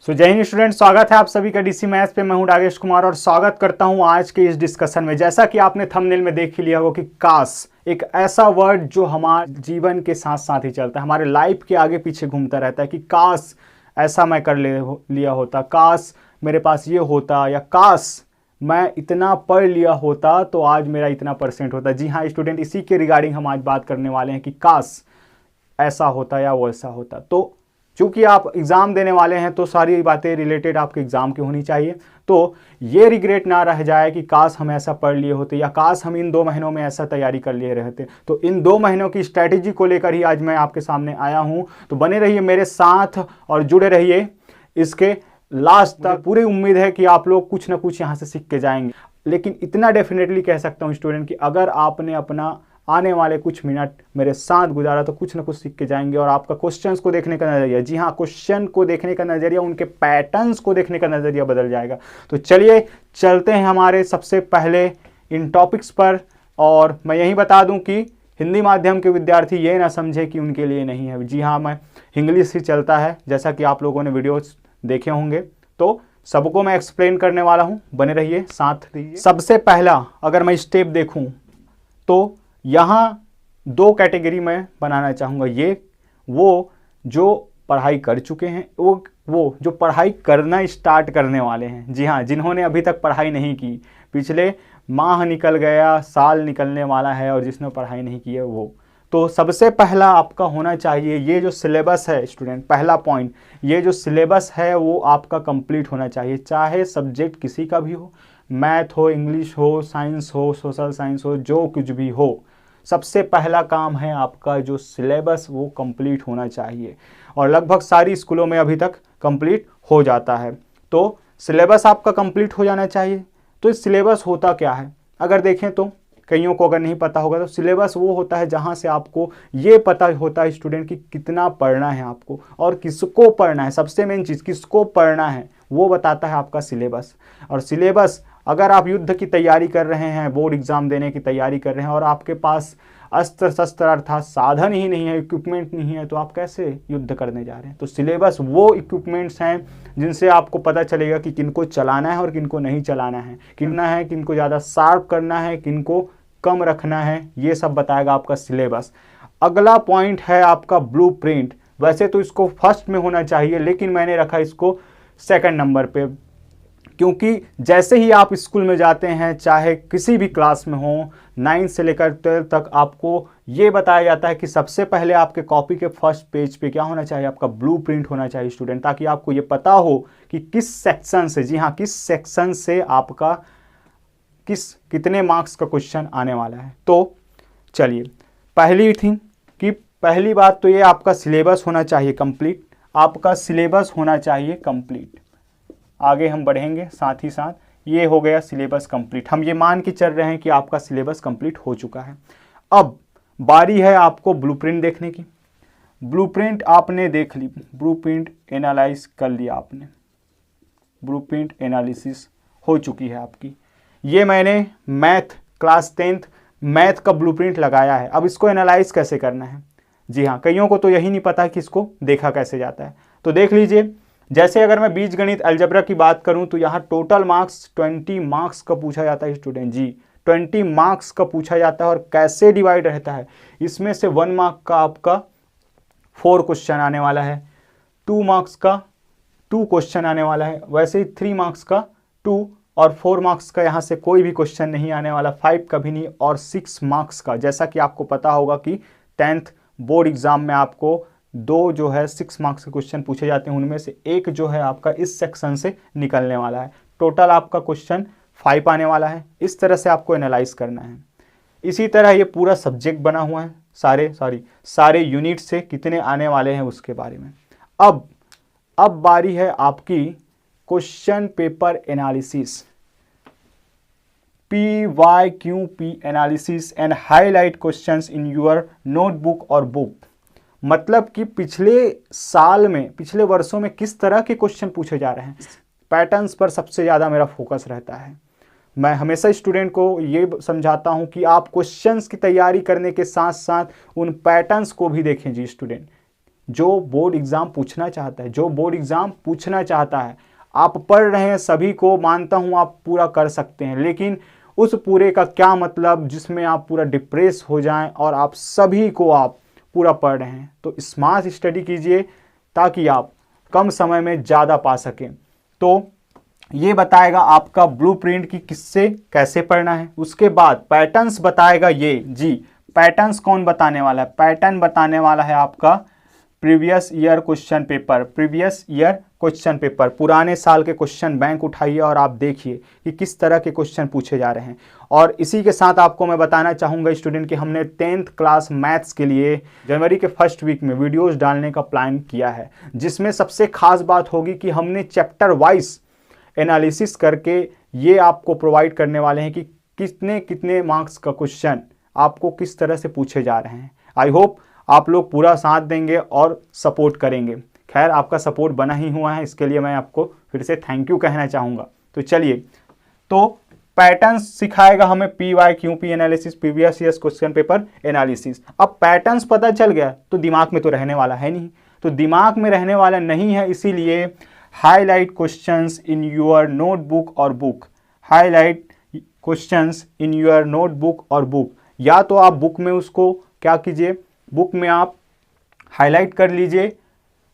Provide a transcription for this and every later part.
जय हिंद स्टूडेंट, स्वागत है आप सभी का डीसी मैथ्स पे। मैं हूं राजेश कुमार और स्वागत करता हूं आज के इस डिस्कशन में। जैसा कि आपने थंबनेल में देख ही लिया होगा कि काश एक ऐसा वर्ड जो हमारे जीवन के साथ साथ ही चलता है, हमारे लाइफ के आगे पीछे घूमता रहता है कि काश ऐसा मैं कर लिया होता, काश मेरे पास ये होता, या काश मैं इतना पढ़ लिया होता तो आज मेरा इतना परसेंट होता। जी हाँ स्टूडेंट, इसी के रिगार्डिंग हम आज बात करने वाले हैं कि काश ऐसा होता या वैसा होता। तो चूंकि आप एग्ज़ाम देने वाले हैं तो सारी बातें रिलेटेड आपके एग्ज़ाम की होनी चाहिए, तो ये रिग्रेट ना रह जाए कि काश हम ऐसा पढ़ लिए होते या काश हम इन 2 महीनों में ऐसा तैयारी कर लिए रहते। तो इन 2 महीनों की स्ट्रैटेजी को लेकर ही आज मैं आपके सामने आया हूँ। तो बने रहिए मेरे साथ और जुड़े रहिए इसके लास्ट तक। पूरी उम्मीद है कि आप लोग कुछ ना कुछ यहाँ से सीख के जाएंगे। लेकिन इतना डेफिनेटली कह सकता हूँ स्टूडेंट कि अगर आपने अपना आने वाले कुछ मिनट मेरे साथ गुजारा तो कुछ ना कुछ सीख के जाएंगे। और आपका क्वेश्चंस को देखने का नज़रिया, जी हाँ, क्वेश्चन को देखने का नज़रिया, उनके पैटर्न्स को देखने का नज़रिया बदल जाएगा। तो चलिए चलते हैं हमारे सबसे पहले इन टॉपिक्स पर। और मैं यही बता दूं कि हिंदी माध्यम के विद्यार्थी ये ना समझे कि उनके लिए नहीं है। जी हाँ, मैं इंग्लिश ही चलता है, जैसा कि आप लोगों ने वीडियोस देखे होंगे, तो सबको मैं एक्सप्लेन करने वाला हूँ। बने रहिए, साथ रहिए। सबसे पहला अगर मैं स्टेप देखूँ तो यहाँ 2 कैटेगरी में बनाना चाहूँगा। ये वो जो पढ़ाई कर चुके हैं, वो जो पढ़ाई करना स्टार्ट करने वाले हैं। जी हाँ, जिन्होंने अभी तक पढ़ाई नहीं की, पिछले माह निकल गया, साल निकलने वाला है और जिसने पढ़ाई नहीं की है वो। तो सबसे पहला आपका होना चाहिए ये जो सिलेबस है स्टूडेंट, पहला पॉइंट, ये जो सिलेबस है वो आपका कंप्लीट होना चाहिए। चाहे सब्जेक्ट किसी का भी हो, मैथ हो, इंग्लिश हो, साइंस हो, सोशल साइंस हो, जो कुछ भी हो, सबसे पहला काम है आपका जो सिलेबस वो कंप्लीट होना चाहिए। और लगभग सारी स्कूलों में अभी तक कंप्लीट हो जाता है। तो सिलेबस आपका कंप्लीट हो जाना चाहिए। तो इस सिलेबस होता क्या है अगर देखें तो, कईयों को अगर नहीं पता होगा, तो सिलेबस वो होता है जहाँ से आपको ये पता होता है स्टूडेंट कि कितना पढ़ना है आपको और किसको पढ़ना है। सबसे मेन चीज़ किसको पढ़ना है वो बताता है आपका सिलेबस। और सिलेबस, अगर आप युद्ध की तैयारी कर रहे हैं, बोर्ड एग्जाम देने की तैयारी कर रहे हैं और आपके पास अस्त्र शस्त्र अर्थात साधन ही नहीं है, इक्विपमेंट नहीं है, तो आप कैसे युद्ध करने जा रहे हैं। तो सिलेबस वो इक्विपमेंट्स हैं जिनसे आपको पता चलेगा कि किनको चलाना है और किनको नहीं चलाना है, किनको ज़्यादा शार्प करना है, किनको कम रखना है, ये सब बताएगा आपका सिलेबस। अगला पॉइंट है आपका ब्लूप्रिंट। वैसे तो इसको फर्स्ट में होना चाहिए, लेकिन मैंने रखा इसको सेकंड नंबर पे, क्योंकि जैसे ही आप स्कूल में जाते हैं, चाहे किसी भी क्लास में हो, 9 से लेकर 12 तक, आपको ये बताया जाता है कि सबसे पहले आपके कॉपी के फर्स्ट पेज पे क्या होना चाहिए, आपका ब्लूप्रिंट होना चाहिए स्टूडेंट, ताकि आपको ये पता हो कि किस सेक्शन से, जी हाँ, किस सेक्शन से आपका कितने मार्क्स का क्वेश्चन आने वाला है। तो चलिए, पहली थिंग कि पहली बात तो ये आपका सिलेबस होना चाहिए कंप्लीट, आपका सिलेबस होना चाहिए कंप्लीट। आगे हम बढ़ेंगे, साथ ही साथ ये हो गया सिलेबस कंप्लीट। हम ये मान के चल रहे हैं कि आपका सिलेबस कंप्लीट हो चुका है। अब बारी है आपको ब्लूप्रिंट देखने की। ब्लूप्रिंट आपने देख ली, ब्लूप्रिंट एनालाइज कर लिया आपने, ब्लूप्रिंट एनालिसिस हो चुकी है आपकी। ये मैंने मैथ क्लास 10th मैथ का ब्लूप्रिंट लगाया है। अब इसको एनालाइज कैसे करना है, जी हाँ, कईयों को तो यही नहीं पता कि इसको देखा कैसे जाता है। तो देख लीजिए, जैसे अगर मैं बीजगणित अलजेब्रा की बात करूं तो यहाँ टोटल मार्क्स 20 मार्क्स का पूछा जाता है स्टूडेंट। जी, 20 मार्क्स का पूछा जाता है। और कैसे डिवाइड रहता है, इसमें से 1 मार्क का आपका 4 क्वेश्चन आने वाला है, 2 मार्क्स का 2 क्वेश्चन आने वाला है, वैसे ही 3 मार्क्स का 2 और 4 मार्क्स का यहाँ से कोई भी क्वेश्चन नहीं आने वाला, 5 का भी नहीं, और 6 मार्क्स का, जैसा कि आपको पता होगा कि 10th बोर्ड एग्जाम में आपको 2 जो है 6 मार्क्स के क्वेश्चन पूछे जाते हैं, उनमें से एक जो है आपका इस सेक्शन से निकलने वाला है। टोटल आपका क्वेश्चन 5 आने वाला है। इस तरह से आपको एनालाइज करना है। इसी तरह ये पूरा सब्जेक्ट बना हुआ है, सारे यूनिट से कितने आने वाले हैं उसके बारे में। अब बारी है आपकी question paper analysis, PYQP analysis and highlight questions in your notebook और बुक। मतलब कि पिछले साल में, पिछले वर्षों में किस तरह के क्वेश्चन पूछे जा रहे हैं, पैटर्न्स पर सबसे ज़्यादा मेरा फोकस रहता है। मैं हमेशा स्टूडेंट को ये समझाता हूँ कि आप क्वेश्चंस की तैयारी करने के साथ साथ उन पैटर्न्स को भी देखें। जी स्टूडेंट, जो बोर्ड एग्ज़ाम पूछना चाहता है, जो बोर्ड एग्ज़ाम पूछना चाहता है। आप पढ़ रहे हैं, सभी को मानता हूँ आप पूरा कर सकते हैं, लेकिन उस पूरे का क्या मतलब जिसमें आप पूरा डिप्रेस हो जाएं और आप सभी को आप पूरा पढ़ रहे हैं। तो स्मार्ट स्टडी कीजिए ताकि आप कम समय में ज़्यादा पा सकें। तो ये बताएगा आपका ब्लूप्रिंट कि किससे कैसे पढ़ना है। उसके बाद पैटर्न्स बताएगा ये जी। पैटर्न्स कौन बताने वाला है? पैटर्न बताने वाला है आपका previous year question paper. Previous year question paper, पुराने साल के क्वेश्चन बैंक उठाइए और आप देखिए कि किस तरह के क्वेश्चन पूछे जा रहे हैं। और इसी के साथ आपको मैं बताना चाहूँगा स्टूडेंट कि हमने 10th क्लास मैथ्स के लिए जनवरी के फर्स्ट वीक में वीडियोज़ डालने का प्लान किया है, जिसमें सबसे खास बात होगी कि हमने चैप्टर वाइज एनालिसिस करके ये आपको प्रोवाइड करने वाले हैं कि कितने कितने मार्क्स का क्वेश्चन आपको किस तरह से पूछे जा रहे हैं। आई होप आप लोग पूरा साथ देंगे और सपोर्ट करेंगे। खैर, आपका सपोर्ट बना ही हुआ है, इसके लिए मैं आपको फिर से थैंक यू कहना चाहूँगा। तो चलिए, तो पैटर्न्स सिखाएगा हमें PYQP analysis, previous years question paper analysis. अब पैटर्न्स पता चल गया तो दिमाग में तो रहने वाला है नहीं, तो दिमाग में रहने वाला नहीं है, इसीलिए highlight questions in your notebook और book. Highlight questions in your notebook और बुक। या तो आप बुक में उसको क्या कीजिए, बुक में आप हाईलाइट कर लीजिए।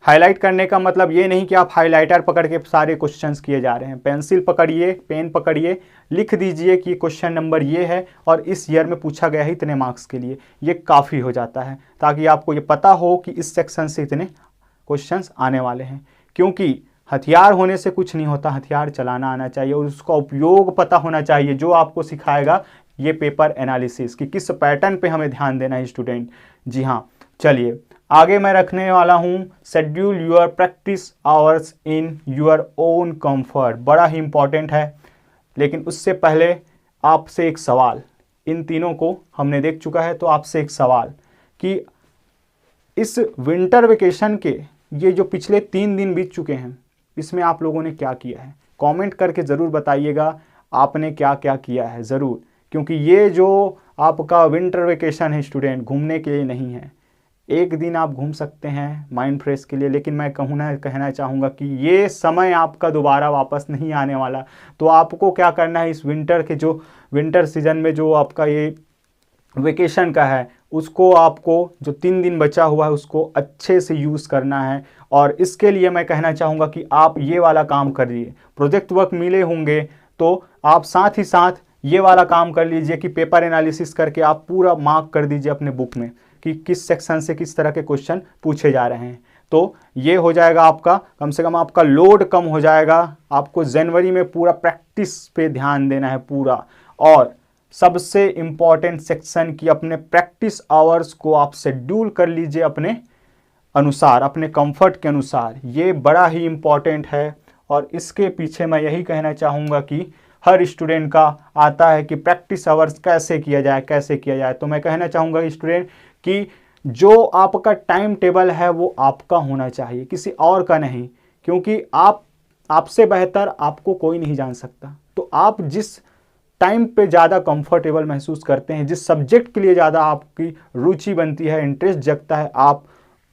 हाईलाइट करने का मतलब ये नहीं कि आप हाईलाइटर पकड़ के सारे क्वेश्चंस किए जा रहे हैं। पेंसिल पकड़िए, पेन पकड़िए, लिख दीजिए कि क्वेश्चन नंबर ये है और इस ईयर में पूछा गया है इतने मार्क्स के लिए। ये काफ़ी हो जाता है ताकि आपको ये पता हो कि इस सेक्शन से इतने क्वेश्चंस आने वाले हैं। क्योंकि हथियार होने से कुछ नहीं होता, हथियार चलाना आना चाहिए और उसका उपयोग पता होना चाहिए, जो आपको सिखाएगा ये पेपर एनालिसिस कि किस पैटर्न पे हमें ध्यान देना है स्टूडेंट। जी हाँ, चलिए आगे मैं रखने वाला हूँ schedule your practice hours in your own comfort. बड़ा ही इंपॉर्टेंट है, लेकिन उससे पहले आपसे एक सवाल। इन तीनों को हमने देख चुका है, तो आपसे एक सवाल कि इस विंटर वेकेशन के ये जो पिछले 3 दिन बीत चुके हैं, इसमें आप लोगों ने क्या किया है? कमेंट करके ज़रूर बताइएगा आपने क्या क्या किया है ज़रूर, क्योंकि ये जो आपका विंटर वेकेशन है स्टूडेंट, घूमने के लिए नहीं है। एक दिन आप घूम सकते हैं माइंड फ्रेश के लिए, लेकिन मैं कहना चाहूँगा कि ये समय आपका दोबारा वापस नहीं आने वाला। तो आपको क्या करना है, इस विंटर के जो विंटर सीजन में जो आपका ये वेकेशन का है, उसको आपको जो 3 दिन बचा हुआ है उसको अच्छे से यूज़ करना है। और इसके लिए मैं कहना चाहूँगा कि आप ये वाला काम करिए। प्रोजेक्ट वर्क मिले होंगे तो आप साथ ही साथ ये वाला काम कर लीजिए कि पेपर एनालिसिस करके आप पूरा मार्क कर दीजिए अपने बुक में कि किस सेक्शन से किस तरह के क्वेश्चन पूछे जा रहे हैं। तो ये हो जाएगा आपका, कम से कम आपका लोड कम हो जाएगा। आपको जनवरी में पूरा प्रैक्टिस पे ध्यान देना है पूरा। और सबसे इम्पॉर्टेंट सेक्शन की अपने प्रैक्टिस आवर्स को आप शेड्यूल कर लीजिए अपने अनुसार, अपने कंफर्ट के अनुसार। ये बड़ा ही इम्पॉर्टेंट है और इसके पीछे मैं यही कहना चाहूँगा कि हर स्टूडेंट का आता है कि प्रैक्टिस आवर्स कैसे किया जाए, कैसे किया जाए। तो मैं कहना चाहूँगा स्टूडेंट कि जो आपका टाइम टेबल है वो आपका होना चाहिए, किसी और का नहीं, क्योंकि आपसे बेहतर आपको कोई नहीं जान सकता। तो आप जिस टाइम पे ज़्यादा कंफर्टेबल महसूस करते हैं, जिस सब्जेक्ट के लिए ज़्यादा आपकी रुचि बनती है, इंटरेस्ट जगता है, आप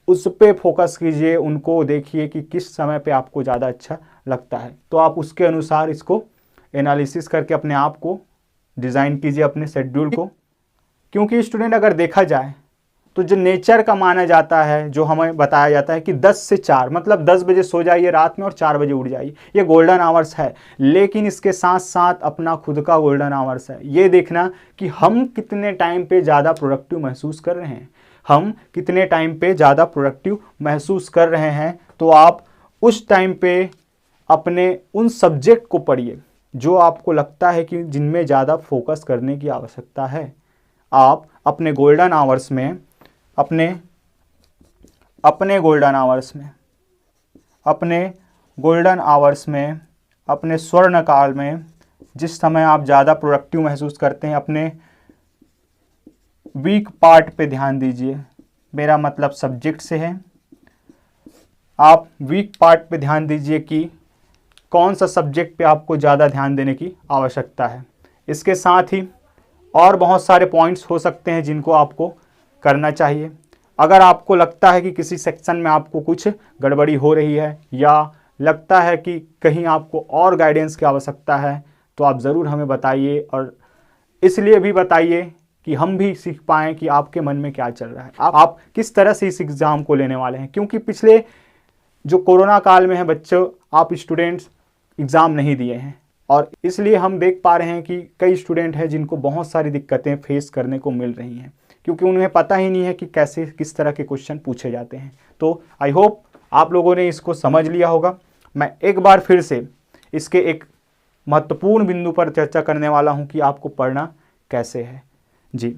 उस पे फोकस कीजिए, उनको देखिए कि किस समय पे आपको ज़्यादा अच्छा लगता है। तो आप उसके अनुसार इसको एनालिसिस करके अपने आप को डिज़ाइन कीजिए, अपने शेड्यूल को। क्योंकि स्टूडेंट अगर देखा जाए तो जो नेचर का माना जाता है, जो हमें बताया जाता है कि 10 से 4 मतलब 10 बजे सो जाइए रात में और 4 बजे उठ जाइए, ये गोल्डन आवर्स है। लेकिन इसके साथ साथ अपना खुद का गोल्डन आवर्स है, ये देखना कि हम कितने टाइम पे ज़्यादा प्रोडक्टिव महसूस कर रहे हैं, हम कितने टाइम पे ज़्यादा प्रोडक्टिव महसूस कर रहे हैं। तो आप उस टाइम पे अपने उन सब्जेक्ट को पढ़िए जो आपको लगता है कि जिनमें ज़्यादा फोकस करने की आवश्यकता है। आप अपने गोल्डन आवर्स में अपने गोल्डन आवर्स में अपने स्वर्ण काल में जिस समय आप ज़्यादा प्रोडक्टिव महसूस करते हैं, अपने वीक पार्ट पे ध्यान दीजिए। मेरा मतलब सब्जेक्ट से है। आप वीक पार्ट पे ध्यान दीजिए कि कौन सा सब्जेक्ट पे आपको ज़्यादा ध्यान देने की आवश्यकता है। इसके साथ ही और बहुत सारे पॉइंट्स हो सकते हैं जिनको आपको करना चाहिए। अगर आपको लगता है कि किसी सेक्शन में आपको कुछ गड़बड़ी हो रही है या लगता है कि कहीं आपको और गाइडेंस की आवश्यकता है, तो आप ज़रूर हमें बताइए, और इसलिए भी बताइए कि हम भी सीख पाएँ कि आपके मन में क्या चल रहा है, आप किस तरह से इस एग्ज़ाम को लेने वाले हैं। क्योंकि पिछले जो कोरोना काल में है बच्चों, आप स्टूडेंट्स एग्ज़ाम नहीं दिए हैं, और इसलिए हम देख पा रहे हैं कि कई स्टूडेंट हैं जिनको बहुत सारी दिक्कतें फेस करने को मिल रही हैं, क्योंकि उन्हें पता ही नहीं है कि कैसे किस तरह के क्वेश्चन पूछे जाते हैं। तो आई होप आप लोगों ने इसको समझ लिया होगा। मैं एक बार फिर से इसके एक महत्वपूर्ण बिंदु पर चर्चा करने वाला हूं कि आपको पढ़ना कैसे है। जी,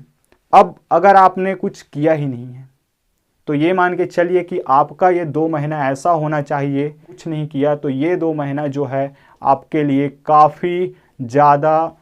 अब अगर आपने कुछ किया ही नहीं है तो ये मान के चलिए कि आपका ये 2 महीना ऐसा होना चाहिए, कुछ नहीं किया तो ये 2 महीना जो है आपके लिए काफ़ी ज़्यादा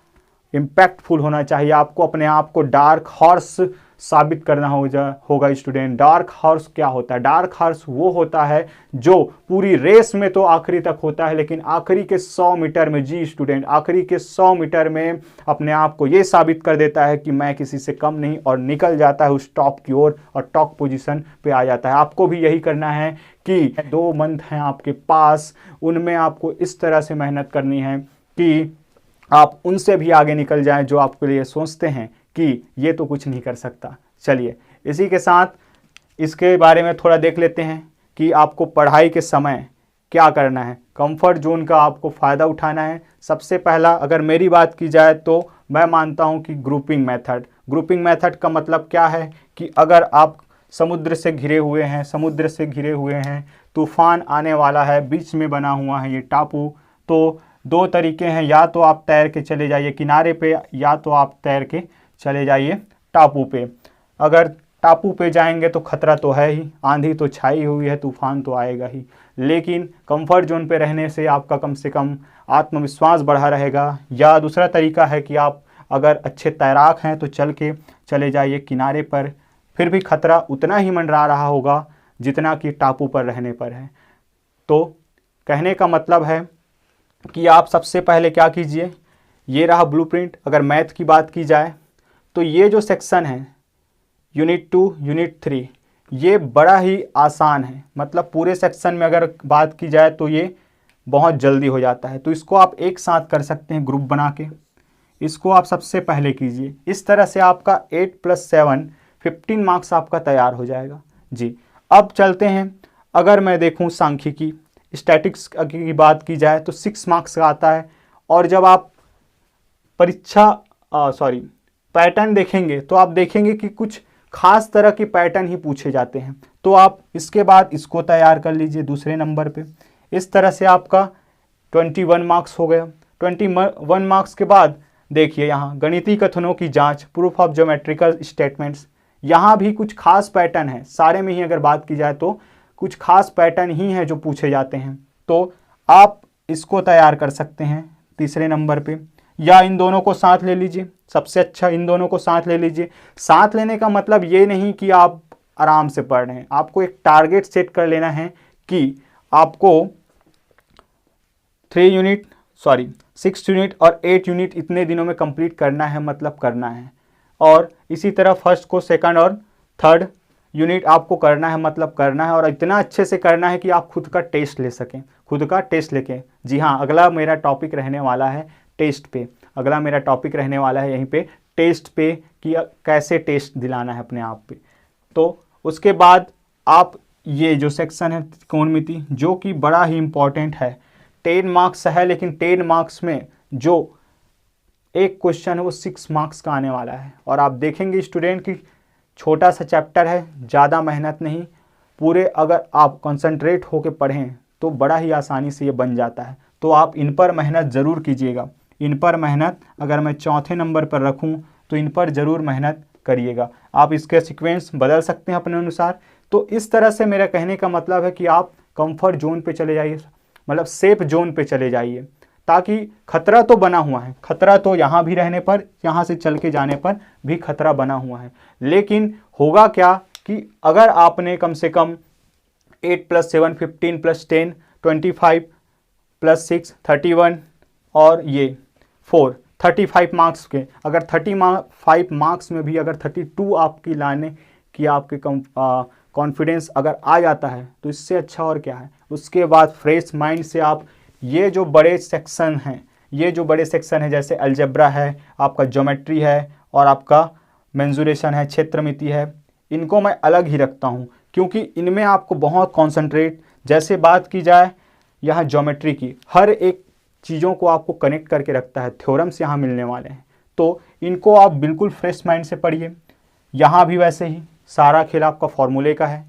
इम्पैक्टफुल होना चाहिए। आपको अपने आप को डार्क हॉर्स साबित करना होगा स्टूडेंट। डार्क हॉर्स क्या होता है? डार्क हॉर्स वो होता है जो पूरी रेस में तो आखिरी तक होता है, लेकिन आखिरी के 100 मीटर में, जी स्टूडेंट, आखिरी के 100 मीटर में अपने आप को ये साबित कर देता है कि मैं किसी से कम नहीं, और निकल जाता है उस टॉप की ओर और टॉप पोजीशन पे आ जाता है। आपको भी यही करना है कि 2 मंथ हैं आपके पास, उनमें आपको इस तरह से मेहनत करनी है कि आप उनसे भी आगे निकल जाएं जो आपके लिए सोचते हैं कि ये तो कुछ नहीं कर सकता। चलिए इसी के साथ इसके बारे में थोड़ा देख लेते हैं कि आपको पढ़ाई के समय क्या करना है। कंफर्ट जोन का आपको फ़ायदा उठाना है। सबसे पहला अगर मेरी बात की जाए तो मैं मानता हूं कि ग्रुपिंग मेथड। ग्रुपिंग मेथड का मतलब क्या है कि अगर आप समुद्र से घिरे हुए हैं, तूफान आने वाला है, बीच में बना हुआ है ये टापू, तो 2 तरीके हैं, या तो आप तैर के चले जाइए किनारे पे, या तो आप तैर के चले जाइए टापू पे। अगर टापू पे जाएंगे तो खतरा तो है ही, आंधी तो छाई हुई है, तूफान तो आएगा ही, लेकिन कंफर्ट जोन पे रहने से आपका कम से कम आत्मविश्वास बढ़ा रहेगा। या दूसरा तरीका है कि आप अगर अच्छे तैराक हैं तो चल के चले जाइए किनारे पर, फिर भी खतरा उतना ही मंडरा रहा होगा जितना कि टापू पर रहने पर है। तो कहने का मतलब है कि आप सबसे पहले क्या कीजिए, ये रहा ब्लूप्रिंट। अगर मैथ की बात की जाए तो ये जो सेक्शन है यूनिट 2, यूनिट 3, ये बड़ा ही आसान है। मतलब पूरे सेक्शन में अगर बात की जाए तो ये बहुत जल्दी हो जाता है। तो इसको आप एक साथ कर सकते हैं ग्रुप बना के, इसको आप सबसे पहले कीजिए। इस तरह से आपका 8 + 7 15 मार्क्स आपका तैयार हो जाएगा। जी, अब चलते हैं। अगर मैं देखूं सांख्यिकी स्टैटिक्स की बात की जाए तो 6 मार्क्स का आता है, और जब आप पैटर्न देखेंगे तो आप देखेंगे कि कुछ खास तरह के पैटर्न ही पूछे जाते हैं। तो आप इसके बाद इसको तैयार कर लीजिए दूसरे नंबर पे। इस तरह से आपका 21 मार्क्स हो गया। 21 मार्क्स के बाद देखिए यहाँ गणितीय कथनों की जांच, प्रूफ ऑफ ज्योमेट्रिकल स्टेटमेंट्स, यहाँ भी कुछ खास पैटर्न है। सारे में ही अगर बात की जाए तो कुछ खास पैटर्न ही हैं जो पूछे जाते हैं, तो आप इसको तैयार कर सकते हैं तीसरे नंबर पे, या इन दोनों को साथ ले लीजिए। सबसे अच्छा इन दोनों को साथ ले लीजिए। साथ लेने का मतलब ये नहीं कि आप आराम से पढ़ रहे हैं, आपको एक टारगेट सेट कर लेना है कि आपको 6 यूनिट और 8 यूनिट इतने दिनों में कंप्लीट करना है, मतलब करना है। और इसी तरह फर्स्ट को सेकंड और थर्ड यूनिट आपको करना है, मतलब करना है, और इतना अच्छे से करना है कि आप खुद का टेस्ट ले सकें, खुद का टेस्ट लेके। जी हाँ, अगला मेरा टॉपिक रहने वाला है टेस्ट पे, यहीं पे टेस्ट पे कि कैसे टेस्ट दिलाना है अपने आप पे। तो उसके बाद आप ये जो सेक्शन है त्रिकोणमिति, जो कि बड़ा ही इम्पॉर्टेंट है, 10 मार्क्स है, लेकिन 10 मार्क्स में जो एक क्वेश्चन है वो 6 मार्क्स का आने वाला है। और आप देखेंगे स्टूडेंट की छोटा सा चैप्टर है, ज़्यादा मेहनत नहीं, पूरे अगर आप कंसंट्रेट होकर पढ़ें तो बड़ा ही आसानी से ये बन जाता है। तो आप इन पर मेहनत ज़रूर कीजिएगा। इन पर मेहनत अगर मैं चौथे नंबर पर रखूं तो इन पर ज़रूर मेहनत करिएगा। आप इसके सीक्वेंस बदल सकते हैं अपने अनुसार। तो इस तरह से मेरा कहने का मतलब है कि आप कंफर्ट जोन पे चले जाइए, मतलब सेफ जोन पे चले जाइए, ताकि खतरा तो बना हुआ है, खतरा तो यहाँ भी रहने पर, यहाँ से चल के जाने पर भी खतरा बना हुआ है। लेकिन होगा क्या कि अगर आपने कम से कम 8 + 7 15 + 10 25 + 6 31 और ये 4 35 मार्क्स के, अगर 35 मार्क्स में भी अगर 32 आपकी लाने कि आपके कॉन्फिडेंस अगर आ जाता है तो इससे अच्छा और क्या है। उसके बाद फ्रेश माइंड से आप ये जो बड़े सेक्शन हैं, जैसे अलजेब्रा है, आपका ज्योमेट्री है और आपका मेंजुरेशन है, क्षेत्रमिति है, इनको मैं अलग ही रखता हूँ क्योंकि इनमें आपको बहुत कॉन्सेंट्रेट, जैसे बात की जाए यहाँ ज्योमेट्री की, हर एक चीज़ों को आपको कनेक्ट करके रखता है, थ्योरम्स यहाँ मिलने वाले हैं, तो इनको आप बिल्कुल फ्रेश माइंड से पढ़िए। यहाँ भी वैसे ही सारा खेल आपका फॉर्मूले का है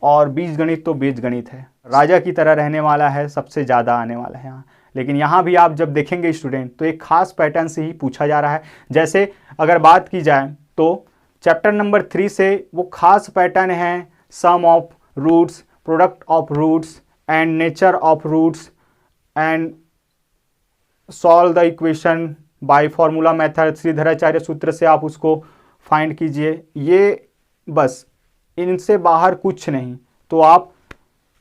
और बीजगणित तो बीजगणित है, राजा की तरह रहने वाला है, सबसे ज़्यादा आने वाला है यहाँ। लेकिन यहाँ भी आप जब देखेंगे स्टूडेंट तो एक खास पैटर्न से ही पूछा जा रहा है। जैसे अगर बात की जाए तो चैप्टर नंबर 3 से वो खास पैटर्न है sum of roots, product of roots and nature of roots and solve the equation by formula method, Shridharacharya सूत्र से आप उसको फाइंड कीजिए। ये बस, इनसे बाहर कुछ नहीं। तो आप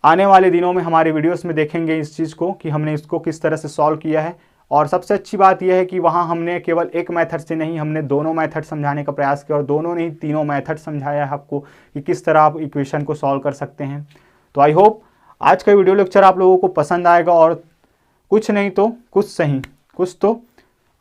आने वाले दिनों में हमारे वीडियोस में देखेंगे इस चीज़ को कि हमने इसको किस तरह से सॉल्व किया है। और सबसे अच्छी बात यह है कि वहाँ हमने केवल एक मेथड से नहीं, हमने दोनों मेथड समझाने का प्रयास किया और दोनों नहीं तीनों मेथड समझाया है आपको कि किस तरह आप इक्वेशन को सॉल्व कर सकते हैं। तो आई होप आज का वीडियो लेक्चर आप लोगों को पसंद आएगा और कुछ नहीं तो कुछ सही, कुछ तो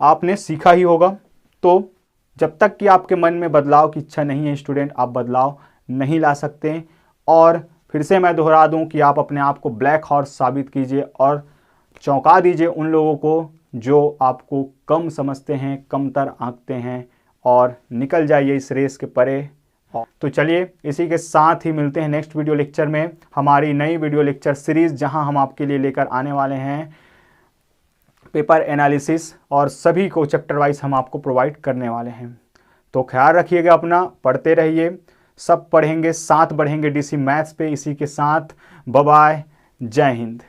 आपने सीखा ही होगा। तो जब तक कि आपके मन में बदलाव की इच्छा नहीं है स्टूडेंट, आप बदलाव नहीं ला सकते। और फिर से मैं दोहरा दूं कि आप अपने आप को ब्लैक हॉर्स साबित कीजिए और चौंका दीजिए उन लोगों को जो आपको कम समझते हैं, कमतर आंकते हैं, और निकल जाइए इस रेस के परे। तो चलिए इसी के साथ ही मिलते हैं नेक्स्ट वीडियो लेक्चर में, हमारी नई वीडियो लेक्चर सीरीज़, जहां हम आपके लिए लेकर आने वाले हैं पेपर एनालिसिस और सभी को चैप्टर वाइज हम आपको प्रोवाइड करने वाले हैं। तो ख्याल रखिएगा अपना, पढ़ते रहिए, सब पढ़ेंगे, साथ बढ़ेंगे डीसी मैथ्स पे। इसी के साथ बाय बाय, जय हिंद।